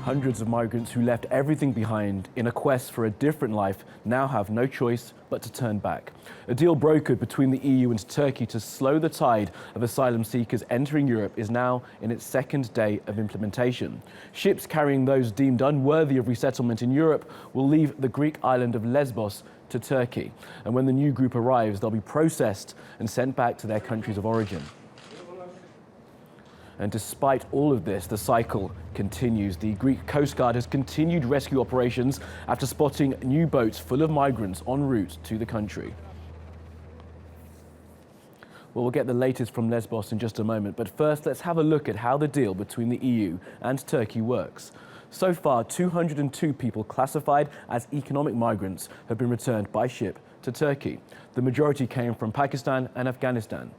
Hundreds of migrants who left everything behind in a quest for a different life now have no choice but to turn back. A deal brokered between the EU and Turkey to slow the tide of asylum seekers entering Europe is now in its second day of implementation. Ships carrying those deemed unworthy of resettlement in Europe will leave the Greek island of Lesbos to Turkey. And when the new group arrives, they'll be processed and sent back to their countries of origin. And despite all of this, the cycle continues. The Greek Coast Guard has continued rescue operations after spotting new boats full of migrants en route to the country. Well, we'll get the latest from Lesbos in just a moment, but first let's have a look at how the deal between the EU and Turkey works. So far, 202 people classified as economic migrants have been returned by ship to Turkey. The majority came from Pakistan and Afghanistan.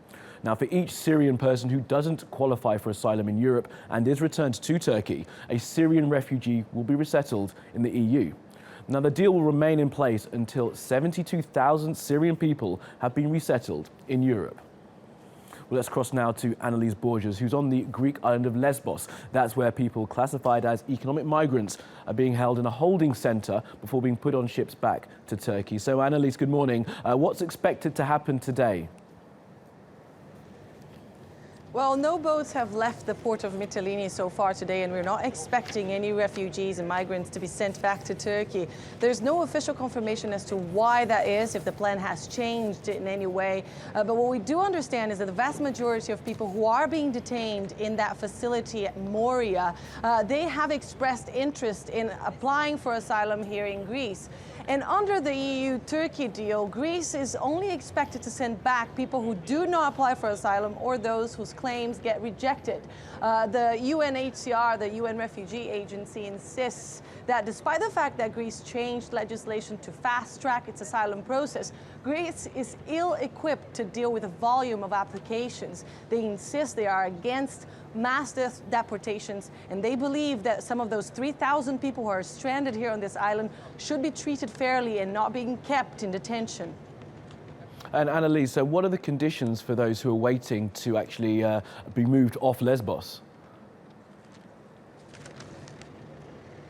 Now, for each Syrian person who doesn't qualify for asylum in Europe and is returned to Turkey, a Syrian refugee will be resettled in the EU. Now, the deal will remain in place until 72,000 Syrian people have been resettled in Europe. Well, let's cross now to Anelise Borges, who's on the Greek island of Lesbos. That's where people classified as economic migrants are being held in a holding centre before being put on ships back to Turkey. So, Anelise, good morning. What's expected to happen today? Well, no boats have left the port of Mytilene so far today, and we're not expecting any refugees and migrants to be sent back to Turkey. There's no official confirmation as to why that is, if the plan has changed in any way. But what we do understand is that the vast majority of people who are being detained in that facility at Moria, they have expressed interest in applying for asylum here in Greece. And under the EU-Turkey deal, Greece is only expected to send back people who do not apply for asylum or those whose claims get rejected. The UNHCR, the UN Refugee Agency, insists that despite the fact that Greece changed legislation to fast-track its asylum process, Greece is ill-equipped to deal with the volume of applications. They insist they are against mass deportations, and they believe that some of those 3,000 people who are stranded here on this island should be treated fairly and not being kept in detention. And Anelise, so what are the conditions for those who are waiting to actually be moved off Lesbos?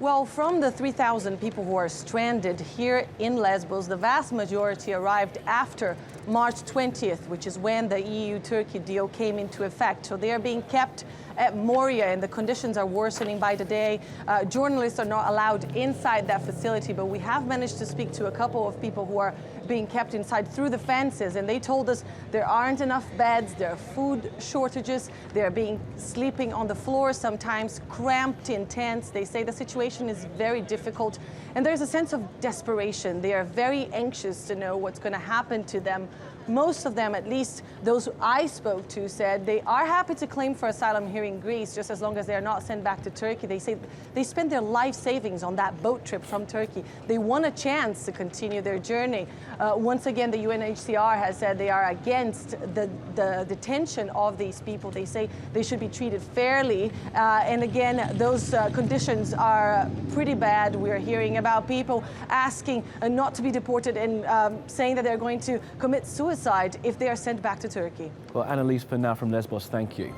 Well, from the 3,000 people who are stranded here in Lesbos, the vast majority arrived after March 20th, which is when the EU-Turkey deal came into effect. So they are being kept at Moria, and the conditions are worsening by the day. Journalists are not allowed inside that facility, but we have managed to speak to a couple of people who are being kept inside through the fences, and they told us there aren't enough beds, there are food shortages, they're sleeping on the floor, sometimes cramped in tents. They say the situation is very difficult, and there's a sense of desperation. They are very anxious to know what's going to happen to them. Most of them, at least those I spoke to, said they are happy to claim for asylum here in Greece, just as long as they are not sent back to Turkey. They say they spent their life savings on that boat trip from Turkey. They want a chance to continue their journey. Once again, the UNHCR has said they are against the detention of these people. They say they should be treated fairly. And again, those conditions are pretty bad. We're hearing about people asking not to be deported and saying that they're going to commit suicide if they are sent back to Turkey. Well, Anelise, for now from Lesbos, thank you.